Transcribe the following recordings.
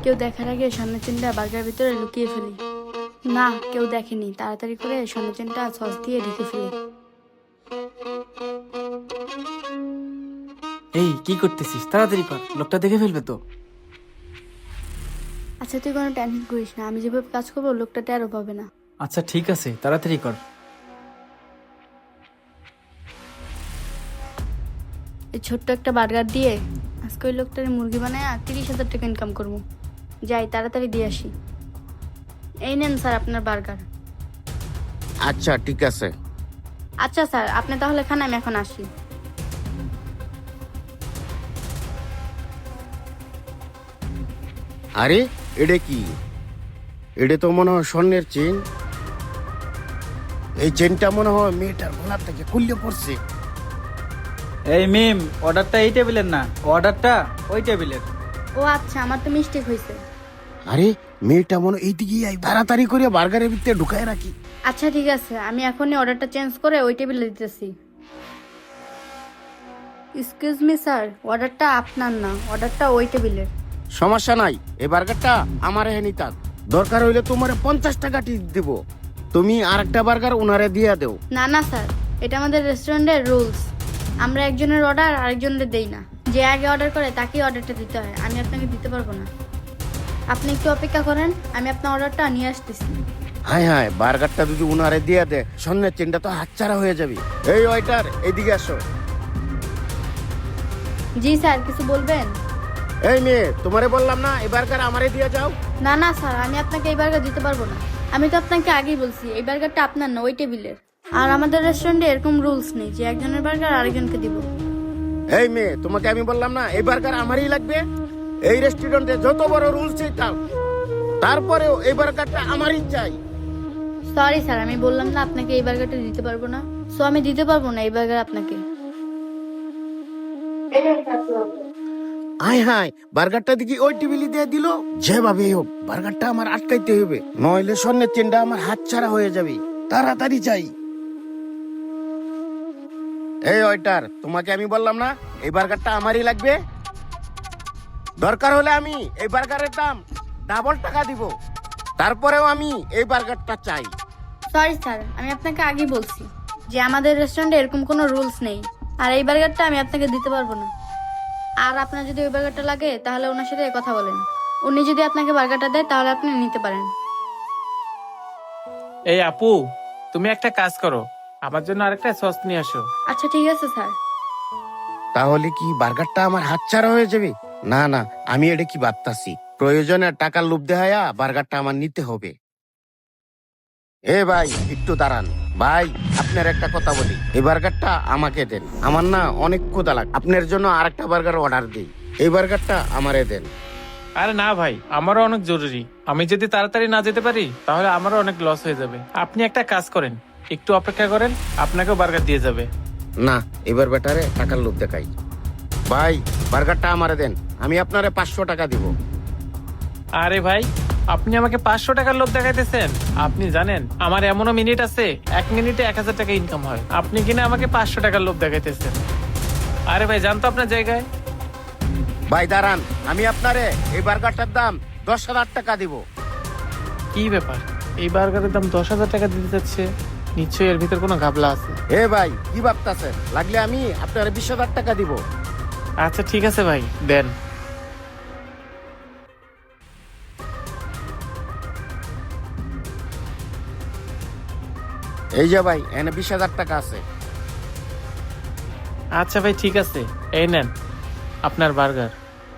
কেউ দেখার আগে স্বর্ণের চেনটা বার্গার ভিতরে লুকিয়ে ফেলি। না, কেউ দেখেনি, তাড়াতাড়ি করে স্বর্ণের চেনটা সস দিয়ে ঢেকে ফেলি। এই কি করতেছিস? তাড়াতাড়ি কর, লোকটা দেখে ফেলবে তো। আচ্ছা, তুই কোনো টেনশন করিস না, আমি যেভাবে কাজ করবো লোকটা টেরও পাবে না। আচ্ছা ঠিক আছে, তাড়াতাড়ি কর। এই ছোট্ট একটা বার্গার দিয়ে আজকে ওই লোকটার মুরগি বানায় 30,000 টাকা ইনকাম করবো। যাই তাড়াতাড়ি দিয়ে আসি। এই নেন স্যার আপনার বার্গার। আচ্ছা ঠিক আছে। আচ্ছা স্যার, আপনি তাহলে খান, আমি এখন আসি। আরে এটা কি? এটা তো মনে হয় স্বর্ণের চেন। এই চেনটা মনে হয় মেয়েটার গলার থেকে খুললে পড়ছে। এই মিম, অর্ডারটা এই টেবিলের না, অর্ডারটা ওই টেবিলের। ও আচ্ছা, আমার তো মিস্টেক হয়েছে। আরে মেয়েটা মনে হয় এইদিকে আই, তাড়াতাড়ি করে বার্গারের ভিতরে ঢুকায় রাখি। আচ্ছা ঠিক আছে, আমি এখনই অর্ডারটা চেঞ্জ করে ওই টেবিলে দিতেছি। এক্সকিউজ মি স্যার, অর্ডারটা আপনার না, অর্ডারটা ওই টেবিলের। সমস্যা নাই, এই বার্গারটা আমার হেনি তাক। দরকার হইলে তোমারে 50 টাকা টিপ দিব, তুমি আরেকটা বার্গার ওনারে দিয়ে দেও। না না স্যার, এটা আমাদের রেস্টুরেন্টের রুলস। আমরা একজনের অর্ডার আরেকজনের দেই না। যে আগে অর্ডার করে তাকেই অর্ডারটা দিতে হয়, আমি আপনাকে দিতে পারবো না। আপনি একটু অপেক্ষা করেন, আমি আপনার অর্ডারটা নিয়ে আসতেছি। হায় হায়, বার্গারটা যদি উনারে দিয়ে দে, স্বর্ণের চেনটা তো হাতছাড়া হয়ে যাবে। এই ওয়েটার, এদিকে আসো। জি স্যার, কিছু বলবেন? এই মেয়ে, তোমারে বললাম না এই বার্গার আমারে দিয়ে যাও। না না স্যার, আমি আপনাকে এই বার্গার দিতে পারবো না। আমি তো আপনাকে আগেই বলছি এই বার্গারটা আপনার না, ওই টেবিলের। আর আমাদের রেস্টুরেন্টে এরকম রুলস নেই যে একজনের বার্গার আরেকজনকে দিব। এই মেয়ে, তোমাকে আমি বললাম না এই বার্গার আমারই লাগবে। এই রেস্টুরেন্টে যত বড় রুলস চাইতাম, তারপরেও এই বার্গারটা আমারই চাই। সরি স্যার, আমি বললাম না আপনাকে এই বার্গারটা দিতে পারবো না, সো আমি দিতে পারবো না এই বার্গার আপনাকে। হায় হায়, বার্গারটা দেখি ওই টেবিলে দিয়ে দিল। যেভাবে হোক বার্গারটা আমার আটকাইতে হবে, নইলে স্বর্ণের চেনটা আমার হাতছাড়া হয়ে যাবে। তাড়াতাড়ি চাই। এই ওয়েটার, তোমাকে আমি বললাম না এই বার্গারটা আমারই লাগবে। দরকার হলে আমি এই বার্গারের দাম ডাবল টাকা দিব, তারপরেও আমি এই বার্গারটা চাই। সরি স্যার, আমি আপনাকে আগেই বলছি যে আমাদের রেস্টুরেন্টে এরকম কোনো রুলস নেই। আর এই বার্গারটা আমি আপনাকে দিতে পারবো না। আর আপনার যদি ওই বার্গারটা লাগে তাহলে ওনার সাথে কথা বলেন। উনি যদি আপনাকে বার্গারটা দেয় তাহলে আপনি নিতে পারেন। এই আপু, তুমি একটা কাজ করো, আমার জন্য আরেকটা সস নিয়ে আসো। আচ্ছা ঠিক আছে স্যার। তাহলে কি বার্গারটা আমার হাতছাড়া হয়ে যাবে? না না, আমি এটা কি ভাবতাছি, প্রয়োজনে টাকার লোভ দেখায়া বার্গারটা আমার নিতে হবে। এ ভাই একটু দাঁড়ান। ভাই, আপনার একটা কথা বলি, এই বার্গারটা আমাকে দেন। আমার না অনেক ক্ষুধা লাগে, আপনার জন্য আরেকটা বার্গার অর্ডার দিই। এই বার্গারটা আমারে দেন। আরে না ভাই, আমারও অনেক জরুরি। আমি যদি তাড়াতাড়ি না যেতে পারি তাহলে আমারও অনেক লস হয়ে যাবে। আপনি একটা কাজ করেন, একটু অপেক্ষা করেন, আপনাকেও বার্গার দিয়ে যাবে। না, এবার বেটারে টাকার লোভ দেখাই। ভাই, বার্গারটা আমারে দেন, আমি আপনারে 500 টাকা দিব। আরে ভাই, আপনি আমাকে 500 টাকার লোভ দেখাইতেছেন? আপনি জানেন আমার এমনও মিনিট আছে 1 মিনিটে 1000 টাকা ইনকাম হয়, আপনি কিনা আমাকে 500 টাকার লোভ দেখাইতেছেন? আরে ভাই, জানতো আপনার জায়গায়। ভাই দাঁড়ান, আমি আপনারে এই বার্গারটার দাম 10,000 টাকা দিব। কি ব্যাপার, এই বার্গারের দাম 10,000 টাকা দিতে যাচ্ছে? নিশ্চয়ই এর ভিতর কোনো ঘাবলা আছে। এ ভাই, কি ভাবতাছেন? লাগলে আমি আপনারে 20,000 টাকা দিব। আচ্ছা ঠিক আছে ভাই, দেন। এই যে ভাই, এনে 20,000 টাকা আছে। আচ্ছা ভাই, ঠিক আছে, এই নেন আপনার বার্গার।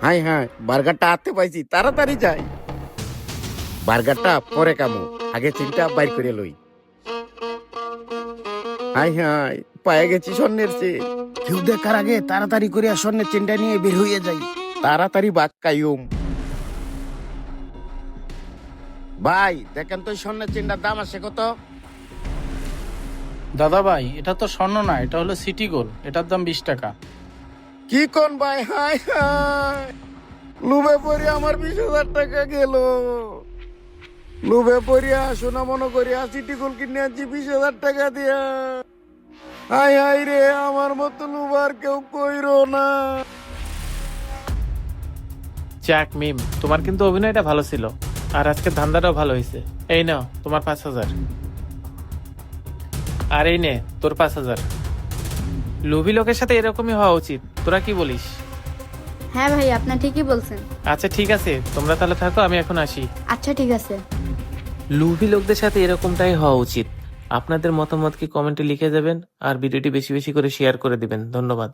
হাই হাই, বার্গারটা হাতে পাইছি, তাড়াতাড়ি যাই। বার্গারটা পরে কামো, আগে চিন্তা বাইর করে লই। হাই হাই, পায়ে গেছি স্বর্ণের চেন। কেউ দেখার আগে তাড়াতাড়ি করে স্বর্ণের চেনটা নিয়ে বের হয়ে যাই। তাড়াতাড়ি বাক্কায়ুম। ভাই দেখেন তো স্বর্ণের চেনটার দাম আছে কত? দাদা ভাই, এটা তো স্বর্ণ না, এটা হলো সিটি গোল্ড, এটার দাম 20 টাকা। কি কোন ভাই? হাই হাই, লুবে পড়ে আমার 20,000 টাকা গেল। লুবে পড়িয়া সোনা মনে করিয়া সিটি গোল্ড কিনে আনছি 20,000 টাকা দিয়া। হাই হাই রে, আমার মতো লুবার কেউ কইরো না। যাক মিম, তোমার কিন্তু অভিনয়টা ভালো ছিল, আর আজকে ধান্দাটাও ভালো হয়েছে। এই নাও তোমার 5,000, আর এই নে তোর 5,000। লোভী লোকের সাথে এরকমই হওয়া উচিত, তোরা কি বলিস? হ্যাঁ ভাই, আপনি ঠিকই বলছেন। আচ্ছা ঠিক আছে, তোমরা তাহলে থাকো, আমি এখন আসি। আচ্ছা ঠিক আছে। লোভী লোকদের সাথে এরকমটাই হওয়া উচিত। আপনাদের মতামত কি কমেন্টে লিখে দেবেন, আর ভিডিওটি বেশি বেশি করে শেয়ার করে দিবেন। ধন্যবাদ।